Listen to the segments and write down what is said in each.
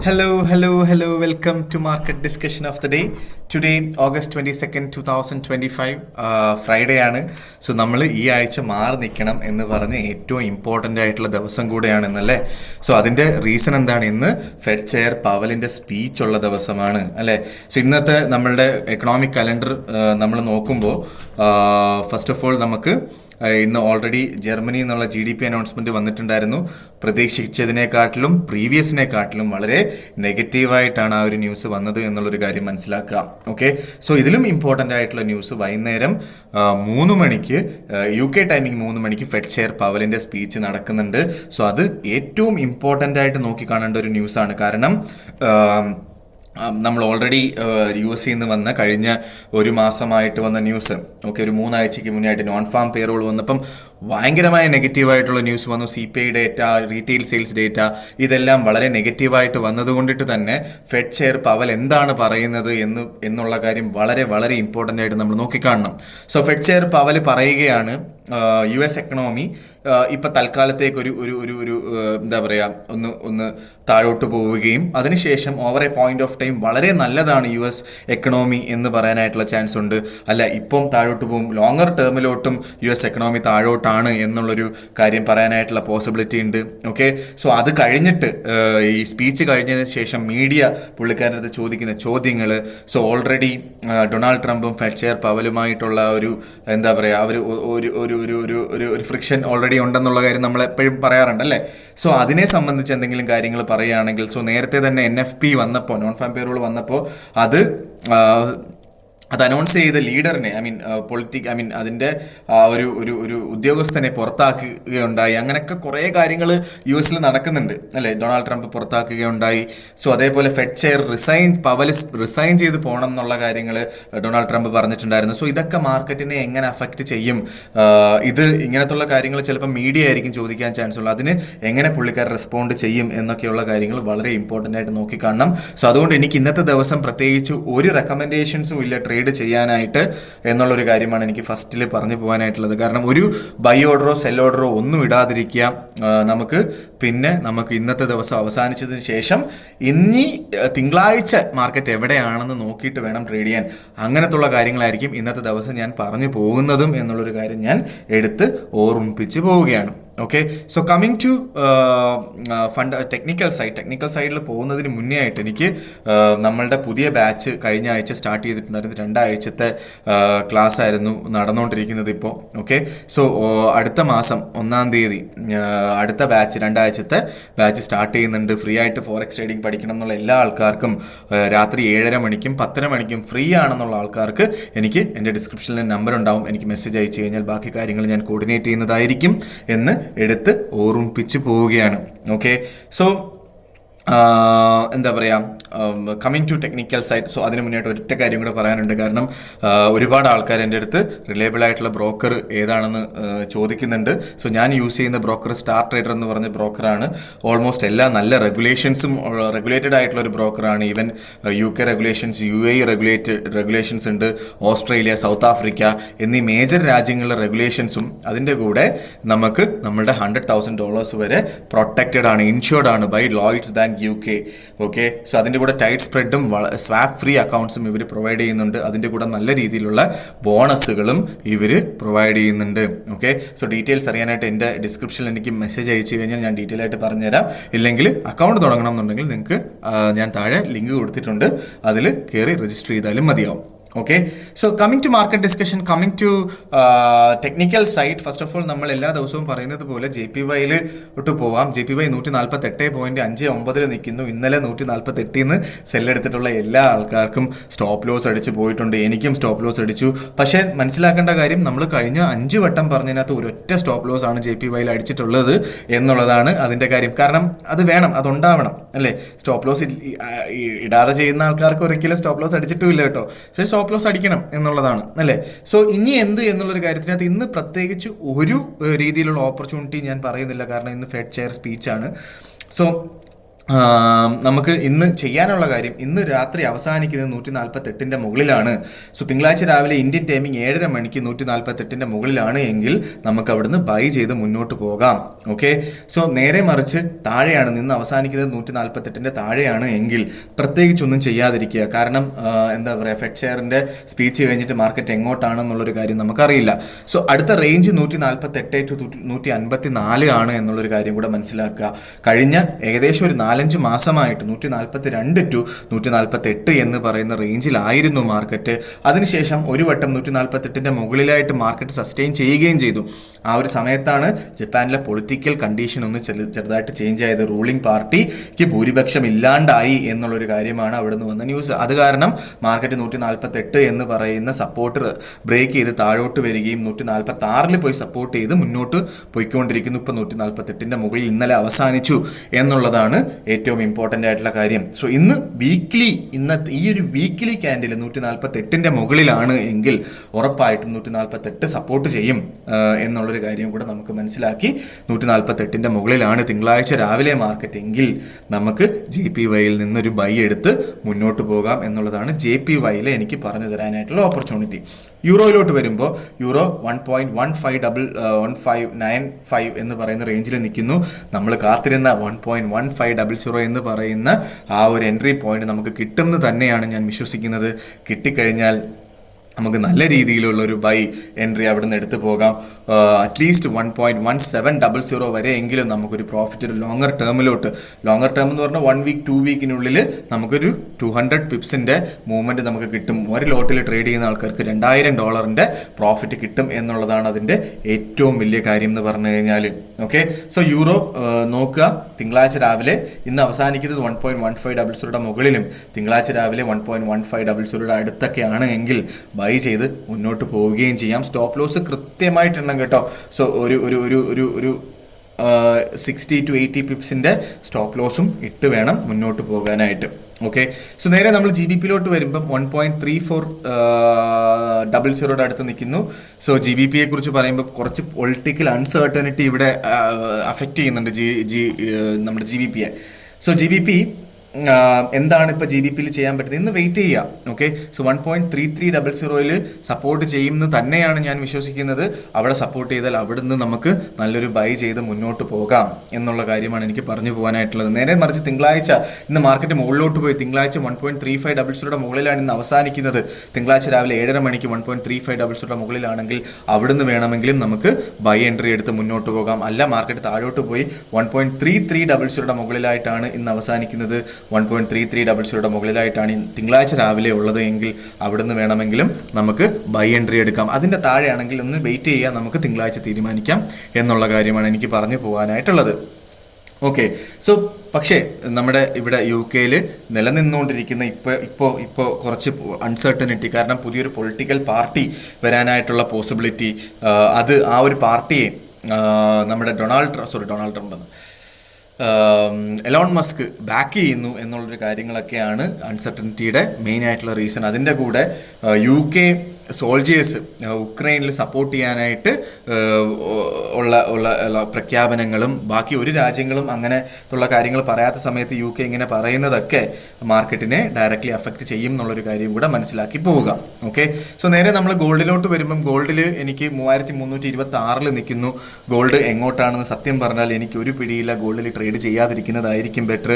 Hello. Welcome to market discussion of the day. Today, August 22nd, 2025, Friday ആണ്. So നമ്മൾ ഈ ആഴ്ച മാറി നിൽക്കണം എന്ന് പറഞ്ഞ് ഏറ്റവും ഇമ്പോർട്ടൻ്റ് ആയിട്ടുള്ള ദിവസം കൂടെയാണ് ഇന്നല്ലേ. സോ അതിൻ്റെ റീസൺ എന്താണ്? ഇന്ന് ഫെഡ് ചെയർ പവലിൻ്റെ സ്പീച്ച് ഉള്ള ദിവസമാണ് അല്ലേ. സോ ഇന്നത്തെ നമ്മളുടെ എക്കണോമിക് കലണ്ടർ നമ്മൾ നോക്കുമ്പോൾ ഫസ്റ്റ് ഓഫ് ഓൾ നമുക്ക് ഇന്ന് ഓൾറെഡി ജർമ്മനി എന്നുള്ള GDP അനൗൺസ്മെൻറ്റ് വന്നിട്ടുണ്ടായിരുന്നു. പ്രതീക്ഷിച്ചതിനെക്കാട്ടിലും പ്രീവിയസിനെക്കാട്ടിലും വളരെ നെഗറ്റീവായിട്ടാണ് ആ ഒരു ന്യൂസ് വന്നത് എന്നുള്ളൊരു കാര്യം മനസ്സിലാക്കുക. ഓക്കെ, സോ ഇതിലും ഇമ്പോർട്ടൻ്റ് ആയിട്ടുള്ള ന്യൂസ് വൈകുന്നേരം 3 മണിക്ക് UK ടൈമിംഗ് 3 മണിക്ക് ഫെഡ് ചെയർ പവലിൻ്റെ സ്പീച്ച് നടക്കുന്നുണ്ട്. സോ അത് ഏറ്റവും ഇമ്പോർട്ടൻ്റ് ആയിട്ട് നോക്കിക്കാണേണ്ട ഒരു ന്യൂസാണ്. കാരണം നമ്മൾ ഓൾറെഡി US നിന്ന് വന്ന കഴിഞ്ഞ ഒരു മാസമായിട്ട് വന്ന ന്യൂസ്, ഓക്കെ, ഒരു 3 ആഴ്ചയ്ക്ക് മുന്നേ ആയിട്ട് നോൺ ഫാം പേറോൾ വന്നപ്പം ഭയങ്കരമായ നെഗറ്റീവായിട്ടുള്ള ന്യൂസ് വന്നു. CPI data, retail sales data, ഇതെല്ലാം വളരെ നെഗറ്റീവായിട്ട് വന്നതുകൊണ്ടിട്ട് തന്നെ ഫെഡ് ചെയർ പവൽ എന്താണ് പറയുന്നത് എന്നുള്ള കാര്യം വളരെ വളരെ ഇമ്പോർട്ടൻ്റ് ആയിട്ട് നമ്മൾ നോക്കിക്കാണണം. സോ ഫെഡ് ചെയർ പവൽ പറയുകയാണ് US എക്കണോമി ഇപ്പം തൽക്കാലത്തേക്ക് ഒരു ഒരു ഒരു ഒരു എന്താ പറയുക ഒന്ന് താഴോട്ട് പോവുകയും അതിനുശേഷം over A point of time വളരെ നല്ലതാണ് US എക്കണോമി എന്ന് പറയാനായിട്ടുള്ള ചാൻസ് ഉണ്ട്. അല്ല, ഇപ്പം താഴോട്ട് പോകും, ലോങ്ങർ ടേമിലോട്ടും US എക്കണോമി താഴോട്ടാണ് എന്നുള്ളൊരു കാര്യം പറയാനായിട്ടുള്ള പോസിബിലിറ്റി ഉണ്ട്. ഓക്കെ, സോ അത് കഴിഞ്ഞിട്ട് ഈ സ്പീച്ച് കഴിഞ്ഞതിന് ശേഷം മീഡിയ പുള്ളിക്കാരുടെ അടുത്ത് ചോദിക്കുന്ന ചോദ്യങ്ങൾ, സോ ഓൾറെഡി ഡൊണാൾഡ് ട്രംപും ഫെഡ് ചെയർ പവലുമായിട്ടുള്ള ഒരു എന്താ പറയുക അവർ ഒരു ഫ്രിക്ഷൻ ഓൾറെഡി ഉണ്ടെന്നുള്ള കാര്യം നമ്മൾ എപ്പോഴും പറയാറുണ്ട് അല്ലേ. സോ അതിനെ സംബന്ധിച്ച് എന്തെങ്കിലും കാര്യങ്ങൾ പറയുകയാണെങ്കിൽ, സോ നേരത്തെ തന്നെ NFP വന്നപ്പോൾ, നോൺ ഫാം പേറോൾ വന്നപ്പോൾ അത് അനൗൺസ് ചെയ്ത ലീഡറിനെ അതിൻ്റെ ഒരു ഉദ്യോഗസ്ഥനെ പുറത്താക്കുകയുണ്ടായി. അങ്ങനെയൊക്കെ കുറേ കാര്യങ്ങൾ US നടക്കുന്നുണ്ട് അല്ലേ. ഡൊണാൾഡ് ട്രംപ് പുറത്താക്കുകയുണ്ടായി. സോ അതേപോലെ ഫെഡ് ചെയർ പവൽ റിസൈൻ ചെയ്ത് പോകണം എന്നുള്ള കാര്യങ്ങൾ ഡൊണാൾഡ് ട്രംപ് പറഞ്ഞിട്ടുണ്ടായിരുന്നു. സോ ഇതൊക്കെ മാർക്കറ്റിനെ എങ്ങനെ അഫക്റ്റ് ചെയ്യും, ഇത് ഇങ്ങനത്തുള്ള കാര്യങ്ങൾ ചിലപ്പോൾ മീഡിയ ആയിരിക്കും ചോദിക്കാൻ ചാൻസ് ഉള്ളത്, അതിന് എങ്ങനെ പുള്ളിക്കാർ റെസ്പോണ്ട് ചെയ്യും എന്നൊക്കെയുള്ള കാര്യങ്ങൾ വളരെ ഇമ്പോർട്ടൻ്റ് ആയിട്ട് നോക്കിക്കാണണം. സോ അതുകൊണ്ട് എനിക്ക് ഇന്നത്തെ ദിവസം പ്രത്യേകിച്ച് ഒരു റെക്കമെൻഡേഷൻസും ഇല്ല ട്രേഡ് ചെയ്യാനായിട്ട് എന്നുള്ളൊരു കാര്യമാണ് എനിക്ക് ഫസ്റ്റിൽ പറഞ്ഞു പോകാനായിട്ടുള്ളത്. കാരണം ഒരു ബൈ ഓർഡറോ സെൽ ഓർഡറോ ഒന്നും ഇടാതിരിക്കുക. നമുക്ക് ഇന്നത്തെ ദിവസം അവസാനിച്ചതിന് ശേഷം ഇനി തിങ്കളാഴ്ച മാർക്കറ്റ് എവിടെയാണെന്ന് നോക്കിയിട്ട് വേണം ട്രേഡ് ചെയ്യാൻ. അങ്ങനത്തുള്ള കാര്യങ്ങളായിരിക്കും ഇന്നത്തെ ദിവസം ഞാൻ പറഞ്ഞു പോകുന്നതും എന്നുള്ളൊരു കാര്യം ഞാൻ എടുത്ത് ഓർമ്മിപ്പിച്ച് പോവുകയാണ്. Okay, so coming to technical സൈഡിൽ പോകുന്നതിന് മുന്നേ ആയിട്ട് എനിക്ക് നമ്മളുടെ പുതിയ ബാച്ച് കഴിഞ്ഞ ആഴ്ച സ്റ്റാർട്ട് ചെയ്തിട്ടുണ്ടായിരുന്നു. 2 ആഴ്ചത്തെ ക്ലാസ് ആയിരുന്നു നടന്നുകൊണ്ടിരിക്കുന്നത് ഇപ്പോൾ. ഓക്കെ, സോ അടുത്ത മാസം 1-ാം തീയതി അടുത്ത ബാച്ച് 2 ആഴ്ചത്തെ ബാച്ച് സ്റ്റാർട്ട് ചെയ്യുന്നുണ്ട്. ഫ്രീ ആയിട്ട് ഫോറക്സ് ട്രേഡിംഗ് പഠിക്കണം എന്നുള്ള എല്ലാ ആൾക്കാർക്കും രാത്രി 7:30 മണിക്കും 10:30 മണിക്കും ഫ്രീ ആണെന്നുള്ള ആൾക്കാർക്ക് എനിക്ക് എൻ്റെ ഡിസ്ക്രിപ്ഷനിൽ നമ്പർ ഉണ്ടാവും. എനിക്ക് മെസ്സേജ് അയച്ചു കഴിഞ്ഞാൽ ബാക്കി കാര്യങ്ങൾ ഞാൻ കോർഡിനേറ്റ് ചെയ്യുന്നതായിരിക്കും എന്ന് എടുത്ത് ഓർമ്മിപ്പിച്ച് പോവുകയാണ്. ഓക്കെ, സോ എന്താ പറയുക, coming to technical side. So അതിന് മുന്നേയായിട്ട് ഒറ്റ കാര്യം കൂടെ പറയാനുണ്ട്. കാരണം ഒരുപാട് ആൾക്കാർ എൻ്റെ അടുത്ത് റിലയബിൾ ആയിട്ടുള്ള ബ്രോക്കർ ഏതാണെന്ന് ചോദിക്കുന്നുണ്ട്. സോ ഞാൻ യൂസ് ചെയ്യുന്ന ബ്രോക്കർ സ്റ്റാർ ട്രേഡർ എന്ന് പറഞ്ഞ ബ്രോക്കറാണ്. ഓൾമോസ്റ്റ് എല്ലാ നല്ല റെഗുലേറ്റഡ് ആയിട്ടുള്ള ഒരു ബ്രോക്കറാണ്. Even UK regulations, UAE regulations ഉണ്ട്, ഓസ്ട്രേലിയ, സൗത്ത് ആഫ്രിക്ക എന്നീ മേജർ രാജ്യങ്ങളിലെ റെഗുലേഷൻസും അതിൻ്റെ കൂടെ നമുക്ക് നമ്മളുടെ $100,000 വരെ പ്രൊട്ടക്റ്റഡ് ആണ്, ഇൻഷുർഡ് ആണ് by Lloyds bank UK. Okay, so അതിൻ്റെ കൂടെ ടൈറ്റ് സ്പ്രെഡും സ്വാപ്പ് ഫ്രീ അക്കൗണ്ട്സും ഇവർ പ്രൊവൈഡ് ചെയ്യുന്നുണ്ട്. അതിൻ്റെ കൂടെ നല്ല രീതിയിലുള്ള ബോണസുകളും ഇവർ പ്രൊവൈഡ് ചെയ്യുന്നുണ്ട്. ഓക്കെ, സോ ഡീറ്റെയിൽസ് അറിയാനായിട്ട് എൻ്റെ ഡിസ്ക്രിപ്ഷനിൽ എനിക്ക് മെസ്സേജ് അയച്ചു കഴിഞ്ഞാൽ ഞാൻ ഡീറ്റെയിൽ ആയിട്ട് പറഞ്ഞുതരാം. ഇല്ലെങ്കിൽ അക്കൗണ്ട് തുടങ്ങണം എന്നുണ്ടെങ്കിൽ നിങ്ങൾക്ക് ഞാൻ താഴെ ലിങ്ക് കൊടുത്തിട്ടുണ്ട്, അതിൽ കയറി രജിസ്റ്റർ ചെയ്താലും മതിയാവും. Okay, so coming to market discussion, coming to technical side. First of all നമ്മൾ എല്ലാ ദിവസവും പറയുന്നത് പോലെ JPY പോവാം. JPY 148.59 നിൽക്കുന്നു. ഇന്നലെ 148 സെല്ലെടുത്തിട്ടുള്ള എല്ലാ ആൾക്കാർക്കും സ്റ്റോപ്പ് ലോസ് അടിച്ച് പോയിട്ടുണ്ട്. എനിക്കും സ്റ്റോപ്പ് ലോസ് അടിച്ചു. പക്ഷേ മനസ്സിലാക്കേണ്ട കാര്യം, നമ്മൾ കഴിഞ്ഞ 5 വട്ടം പറഞ്ഞതിനകത്ത് ഒരൊറ്റ സ്റ്റോപ്പ് ലോസ് ആണ് JPY അടിച്ചിട്ടുള്ളത് എന്നുള്ളതാണ് അതിൻ്റെ കാര്യം. കാരണം അത് വേണം, അതുണ്ടാവണം അല്ലേ. സ്റ്റോപ്പ് ലോസ് ഇടാതെ ചെയ്യുന്ന ആൾക്കാർക്ക് ഒരിക്കലും സ്റ്റോപ്പ് ലോസ് അടിച്ചിട്ടുമില്ല കേട്ടോ. പക്ഷേ സ്റ്റോപ്പ് ലോസ് അടിക്കണം എന്നുള്ളതാണ് അല്ലേ. സോ ഇനി എന്ത് എന്നുള്ളൊരു കാര്യത്തിനകത്ത് ഇന്ന് പ്രത്യേകിച്ച് ഒരു രീതിയിലുള്ള ഓപ്പർച്യൂണിറ്റി ഞാൻ പറയുന്നില്ല. കാരണം ഇന്ന് ഫെഡ് ചെയർ സ്പീച്ചാണ്. സോ നമുക്ക് ഇന്ന് ചെയ്യാനുള്ള കാര്യം, ഇന്ന് രാത്രി അവസാനിക്കുന്നത് 148ന്റെ മുകളിലാണ്. സോ തിങ്കളാഴ്ച രാവിലെ ഇന്ത്യൻ ടൈമിംഗ് 7:30 മണിക്ക് 148ന്റെ മുകളിലാണ് എങ്കിൽ നമുക്ക് അവിടുന്ന് ബൈ ചെയ്ത് മുന്നോട്ട് പോകാം. ഓക്കെ, സോ നേരെ മറിച്ച് താഴെയാണ്, നിന്ന് അവസാനിക്കുന്നത് 148ന്റെ താഴെയാണ് എങ്കിൽ പ്രത്യേകിച്ചൊന്നും ചെയ്യാതിരിക്കുക. കാരണം എന്താ പറയുക, ഫെഡ് ഷെയറിന്റെ സ്പീച്ച് കഴിഞ്ഞിട്ട് മാർക്കറ്റ് എങ്ങോട്ടാണെന്നുള്ളൊരു കാര്യം നമുക്കറിയില്ല. സോ അടുത്ത റേഞ്ച് 148 ടു 154 ആണ് എന്നുള്ളൊരു കാര്യം കൂടെ മനസ്സിലാക്കുക. കഴിഞ്ഞ ഏകദേശം ഒരു 4-5 മാസമായിട്ട് 142 ടു 148 എന്ന് പറയുന്ന റേഞ്ചിലായിരുന്നു മാർക്കറ്റ്. അതിനുശേഷം ഒരു വട്ടം 148ന്റെ മുകളിലായിട്ട് മാർക്കറ്റ് സസ്റ്റെയിൻ ചെയ്യുകയും ചെയ്തു. ആ ഒരു സമയത്താണ് ജപ്പാനിലെ പൊളിറ്റിക്കൽ കണ്ടീഷൻ ഒന്ന് ചെറുതായിട്ട് ചേഞ്ച് ആയത്. റൂളിംഗ് പാർട്ടിക്ക് ഭൂരിപക്ഷം ഇല്ലാണ്ടായി എന്നുള്ളൊരു കാര്യമാണ് അവിടെ നിന്ന് വന്ന ന്യൂസ്. അത് കാരണം മാർക്കറ്റ് 148 എന്ന് പറയുന്ന സപ്പോർട്ട് ബ്രേക്ക് ചെയ്ത് താഴോട്ട് വരികയും 146 പോയി സപ്പോർട്ട് ചെയ്ത് മുന്നോട്ട് പോയിക്കൊണ്ടിരിക്കുന്നു. ഇപ്പോൾ 148ന്റെ മുകളിൽ ഇന്നലെ അവസാനിച്ചു എന്നുള്ളതാണ് ഏറ്റവും ഇമ്പോർട്ടൻ്റ് ആയിട്ടുള്ള കാര്യം. സോ ഇന്ന് ഈ ഒരു വീക്ക്ലി ക്യാൻഡിൽ 148ന്റെ മുകളിലാണ് എങ്കിൽ ഉറപ്പായിട്ടും 148 സപ്പോർട്ട് ചെയ്യും എന്നുള്ളൊരു കാര്യം കൂടെ നമുക്ക് മനസ്സിലാക്കി. 148ന്റെ മുകളിലാണ് തിങ്കളാഴ്ച രാവിലെ മാർക്കറ്റ് എങ്കിൽ നമുക്ക് JPYയിൽ നിന്നൊരു ബൈ എടുത്ത് മുന്നോട്ട് പോകാം എന്നുള്ളതാണ് JPYയിലെ എനിക്ക് പറഞ്ഞു തരാനായിട്ടുള്ള ഓപ്പർച്യൂണിറ്റി. യൂറോയിലോട്ട് വരുമ്പോൾ യൂറോ 1.1595 എന്ന് പറയുന്ന റേഞ്ചിൽ നിൽക്കുന്നു. നമ്മൾ കാത്തിരുന്ന 1.1500 എന്ന് പറയുന്ന ആ ഒരു എൻട്രി പോയിന്റ് നമുക്ക് കിട്ടുമെന്ന് തന്നെയാണ് ഞാൻ വിശ്വസിക്കുന്നത്. കിട്ടിക്കഴിഞ്ഞാൽ നമുക്ക് നല്ല രീതിയിലുള്ള ഒരു ബൈ എൻട്രി അവിടെ നിന്ന് എടുത്തു പോകാം. അറ്റ്ലീസ്റ്റ് 1.1700 വരെ എങ്കിലും നമുക്കൊരു പ്രോഫിറ്റ് ഒരു ലോങ്ങർ ടേം എന്ന് പറഞ്ഞാൽ 1 വീക്ക് 2 വീക്കിനുള്ളിൽ നമുക്കൊരു 200 പിപ്സിൻ്റെ മൂവ്മെൻറ്റ് നമുക്ക് കിട്ടും. ഒരു ലോട്ടിൽ ട്രേഡ് ചെയ്യുന്ന ആൾക്കാർക്ക് $2000 പ്രോഫിറ്റ് കിട്ടും എന്നുള്ളതാണ് അതിൻ്റെ ഏറ്റവും വലിയ കാര്യം എന്ന് പറഞ്ഞു കഴിഞ്ഞാൽ. ഓക്കെ, സോ യൂറോ നോക്കുക. തിങ്കളാഴ്ച രാവിലെ ഇന്ന് അവസാനിക്കുന്നത് 1.1500 മുകളിലും തിങ്കളാഴ്ച രാവിലെ 1.1500 അടുത്തൊക്കെയാണ് എങ്കിൽ ബൈ ചെയ്ത് മുന്നോട്ട് പോവുകയും ചെയ്യാം. സ്റ്റോപ്പ് ലോസ് കൃത്യമായിട്ടുണ്ടെങ്കിൽ കേട്ടോ. സോ ഒരു 60 to 80 പിപ്സിൻ്റെ സ്റ്റോപ്പ് ലോസും ഇട്ട് വേണം മുന്നോട്ട് പോകാനായിട്ട്. ഓക്കെ, സോ നേരെ നമ്മൾ GBPയിലോട്ട് വരുമ്പം 1.3400 അടുത്ത് നിൽക്കുന്നു. സോ GBPയെ കുറിച്ച് പറയുമ്പോൾ കുറച്ച് പൊളിറ്റിക്കൽ അൺസർട്ടനിറ്റി ഇവിടെ അഫക്റ്റ് ചെയ്യുന്നുണ്ട് നമ്മുടെ GBPയെ. സോ GBP എന്താണ് ഇപ്പോൾ GBPയിൽ ചെയ്യാൻ പറ്റുന്നത്, ഇന്ന് വെയിറ്റ് ചെയ്യുക. ഓക്കെ, സോ 1.3300 സപ്പോർട്ട് ചെയ്യുമെന്ന് തന്നെയാണ് ഞാൻ വിശ്വസിക്കുന്നത്. അവിടെ സപ്പോർട്ട് ചെയ്താൽ അവിടുന്ന് നമുക്ക് നല്ലൊരു ബൈ ചെയ്ത് മുന്നോട്ട് പോകാം എന്നുള്ള കാര്യമാണ് എനിക്ക് പറഞ്ഞു പോകാനായിട്ടുള്ളത്. നേരെ മറിച്ച് തിങ്കളാഴ്ച ഇന്ന് മാർക്കറ്റ് മുകളിലോട്ട് പോയി. തിങ്കളാഴ്ച 1.3500 മുകളിലാണ് ഇന്ന് അവസാനിക്കുന്നത്. തിങ്കളാഴ്ച രാവിലെ 7:30 മണിക്ക് 1.3500 മുകളിലാണെങ്കിൽ അവിടുന്ന് വേണമെങ്കിലും നമുക്ക് ബൈ എൻട്രി എടുത്ത് മുന്നോട്ട് പോകാം. അല്ല, മാർക്കറ്റ് താഴോട്ട് പോയി 1.3300 മുകളിലായിട്ടാണ് ഇന്ന് അവസാനിക്കുന്നത്. 1.3300 മുകളിലായിട്ടാണ് തിങ്കളാഴ്ച രാവിലെ ഉള്ളത് എങ്കിൽ അവിടുന്ന് വേണമെങ്കിലും നമുക്ക് ബൈ എൻട്രി എടുക്കാം. അതിൻ്റെ താഴെയാണെങ്കിൽ ഒന്ന് വെയിറ്റ് ചെയ്യാൻ നമുക്ക് തിങ്കളാഴ്ച തീരുമാനിക്കാം എന്നുള്ള കാര്യമാണ് എനിക്ക് പറഞ്ഞു പോകാനായിട്ടുള്ളത്. ഓക്കെ, സോ പക്ഷേ നമ്മുടെ ഇവിടെ UK നിലനിന്നുകൊണ്ടിരിക്കുന്ന ഇപ്പോൾ കുറച്ച് അൺസർട്ടനിറ്റി, കാരണം പുതിയൊരു പൊളിറ്റിക്കൽ പാർട്ടി വരാനായിട്ടുള്ള പോസിബിലിറ്റി, അത് ആ ഒരു പാർട്ടിയെ നമ്മുടെ Donald Trump Elon Musk back ചെയ്യുന്നു എന്നുള്ളൊരു കാര്യങ്ങളൊക്കെയാണ് അൺസർട്ടനിറ്റിയുടെ മെയിൻ ആയിട്ടുള്ള റീസൺ. അതിൻ്റെ കൂടെ UK സോൾജേഴ്സ് ഉക്രൈനിൽ സപ്പോർട്ട് ചെയ്യാനായിട്ട് ഉള്ള പ്രഖ്യാപനങ്ങളും ബാക്കി ഒരു രാജ്യങ്ങളും അങ്ങനെ ഉള്ള കാര്യങ്ങൾ പറയാത്ത സമയത്ത് UK ഇങ്ങനെ പറയുന്നതൊക്കെ മാർക്കറ്റിനെ ഡയറക്റ്റ്ലി അഫക്റ്റ് ചെയ്യും എന്നുള്ളൊരു കാര്യം കൂടെ മനസ്സിലാക്കി പോവുക. ഓക്കെ, സോ നേരെ നമ്മൾ ഗോൾഡിലോട്ട് വരുമ്പം ഗോൾഡിൽ എനിക്ക് 3326 നിൽക്കുന്നു. ഗോൾഡ് എങ്ങോട്ടാണെന്ന് സത്യം പറഞ്ഞാൽ എനിക്ക് ഒരു പിടിയില്ല. ഗോൾഡിൽ ട്രേഡ് ചെയ്യാതിരിക്കുന്നതായിരിക്കും ബെറ്റർ.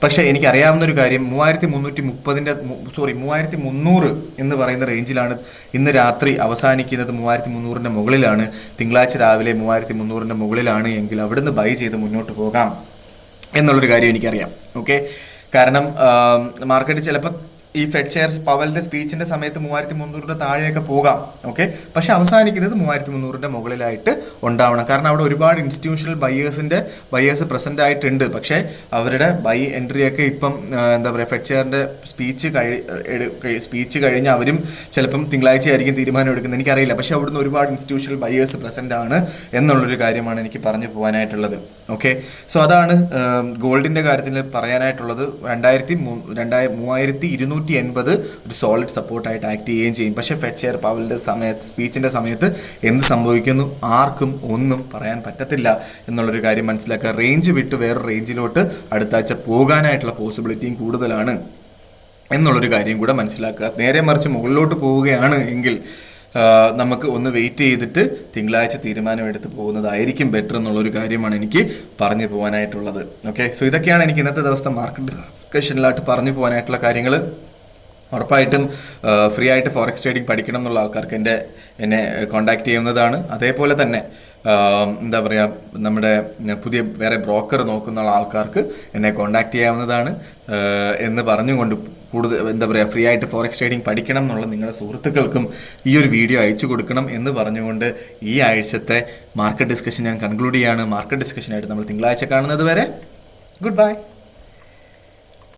പക്ഷേ എനിക്കറിയാവുന്നൊരു കാര്യം 3300 എന്ന് പറയുന്ന റേഞ്ചിലാണ് ഇന്ന് രാത്രി അവസാനിക്കുന്നത്. 3300ന്റെ മുകളിലാണ്. തിങ്കളാഴ്ച രാവിലെ 3300ന്റെ മുകളിലാണ് എങ്കിൽ അവിടുന്ന് ബൈ ചെയ്ത് മുന്നോട്ട് പോകാം എന്നുള്ളൊരു കാര്യം എനിക്കറിയാം. ഓക്കെ, കാരണം മാർക്കറ്റ് ചിലപ്പോൾ ഈ ഫെഡ് ഷെയർസ് പവലിന്റെ സ്പീച്ചിന്റെ സമയത്ത് 3300 താഴെയൊക്കെ പോകാം. ഓക്കെ, പക്ഷെ അവസാനിക്കുന്നത് 3300 മുകളിലായിട്ട് ഉണ്ടാവണം. കാരണം അവിടെ ഒരുപാട് ഇൻസ്റ്റിറ്റ്യൂഷണൽ ബയേഴ്സ് പ്രസന്റ് ആയിട്ടുണ്ട്. പക്ഷേ അവരുടെ ബൈ എൻട്രി ഒക്കെ ഇപ്പം എന്താ പറയുക, ഫെഡ് ഷെയറിന്റെ സ്പീച്ച് കഴിഞ്ഞ് അവരും ചിലപ്പം തിങ്കളാഴ്ച ആയിരിക്കും തീരുമാനം എടുക്കുന്നത്, എനിക്കറിയില്ല. പക്ഷെ അവിടുന്ന് ഒരുപാട് ഇൻസ്റ്റിറ്റ്യൂഷണൽ ബയേഴ്സ് പ്രസന്റ് ആണ് എന്നുള്ളൊരു കാര്യമാണ് എനിക്ക് പറഞ്ഞു പോകാനായിട്ടുള്ളത്. ഓക്കെ, സോ അതാണ് ഗോൾഡിന്റെ കാര്യത്തിൽ പറയാനായിട്ടുള്ളത്. 3200 280 ഒരു സോളിഡ് സപ്പോർട്ടായിട്ട് ആക്ട് ചെയ്യുകയും ചെയ്യും. പക്ഷേ ഫെഡ് ചെയർ പവലിൻ്റെ സ്പീച്ചിൻ്റെ സമയത്ത് എന്ത് സംഭവിക്കുന്നു ആർക്കും ഒന്നും പറയാൻ പറ്റത്തില്ല എന്നുള്ളൊരു കാര്യം മനസ്സിലാക്കുക. റേഞ്ച് വിട്ട് വേറെ റേഞ്ചിലോട്ട് അടുത്ത ആഴ്ച പോകാനായിട്ടുള്ള പോസിബിലിറ്റിയും കൂടുതലാണ് എന്നുള്ളൊരു കാര്യം കൂടെ മനസ്സിലാക്കുക. നേരെ മറിച്ച് മുകളിലോട്ട് പോവുകയാണ് എങ്കിൽ നമുക്ക് ഒന്ന് വെയിറ്റ് ചെയ്തിട്ട് തിങ്കളാഴ്ച തീരുമാനമെടുത്ത് പോകുന്നതായിരിക്കും ബെറ്റർ എന്നുള്ളൊരു കാര്യമാണ് എനിക്ക് പറഞ്ഞു പോകാനായിട്ടുള്ളത്. ഓക്കെ, സോ ഇതൊക്കെയാണ് എനിക്ക് ഇന്നത്തെ ദിവസത്തെ മാർക്കറ്റ് ഡിസ്കഷനിലായിട്ട് പറഞ്ഞു പോകാനായിട്ടുള്ള കാര്യങ്ങൾ. ഉറപ്പായിട്ടും ഫ്രീ ആയിട്ട് ഫോറക്സ് ട്രേഡിംഗ് പഠിക്കണം എന്നുള്ള ആൾക്കാർക്ക് എന്നെ കോൺടാക്ട് ചെയ്യുന്നതാണ്. അതേപോലെ തന്നെ എന്താ പറയുക, നമ്മുടെ പുതിയ വേറെ ബ്രോക്കർ നോക്കുന്ന ആൾക്കാർക്ക് എന്നെ കോൺടാക്ട് ചെയ്യാവുന്നതാണ് എന്ന് പറഞ്ഞുകൊണ്ട് കൂടുതൽ എന്താ പറയുക, ഫ്രീ ആയിട്ട് ഫോറക്സ് ട്രേഡിംഗ് പഠിക്കണം എന്നുള്ള നിങ്ങളുടെ സുഹൃത്തുക്കൾക്കും ഈ ഒരു വീഡിയോ അയച്ചു കൊടുക്കണം എന്ന് പറഞ്ഞുകൊണ്ട് ഈ ആഴ്ചത്തെ മാർക്കറ്റ് ഡിസ്കഷൻ ഞാൻ കൺക്ലൂഡ് ചെയ്യാണ്. മാർക്കറ്റ് ഡിസ്കഷനായിട്ട് നമ്മൾ തിങ്കളാഴ്ച കാണുന്നത് വരെ ഗുഡ് ബൈ.